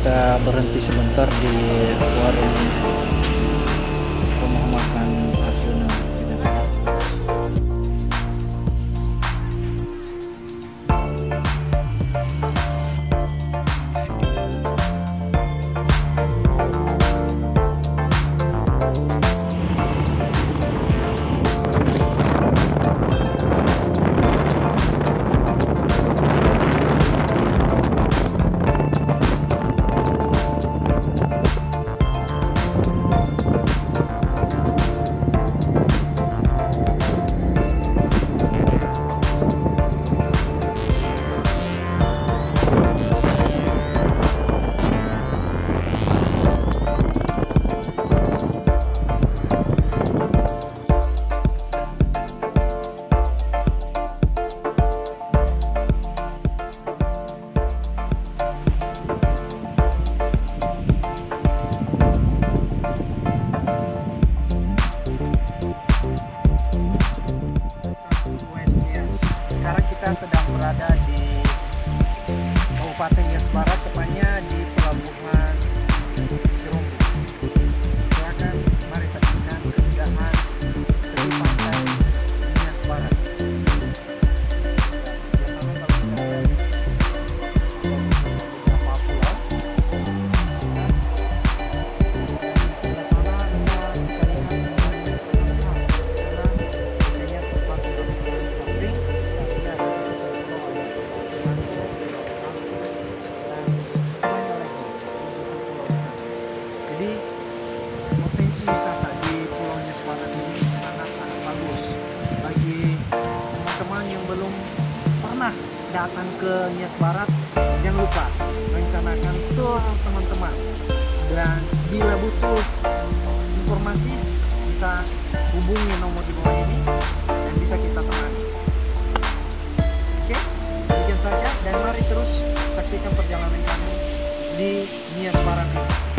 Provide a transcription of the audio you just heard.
kita berhenti sebentar di warung rumah makan Arjuna. Kita sedang berada di Kabupaten Nias Barat, tepatnya di Pelabuhan Serumbu. Silakan mari saksikan keindahan tepi pantai Nias Barat. Jadi potensi wisata di Pulau Nias Barat ini sangat-sangat bagus bagi teman-teman yang belum pernah datang ke Nias Barat. Jangan lupa rencanakan tur teman-teman, dan bila butuh informasi bisa hubungi nomor di bawah ini dan bisa kita tangani. Oke, demikian saja, dan mari terus saksikan perjalanan kami di Nias Barat ini.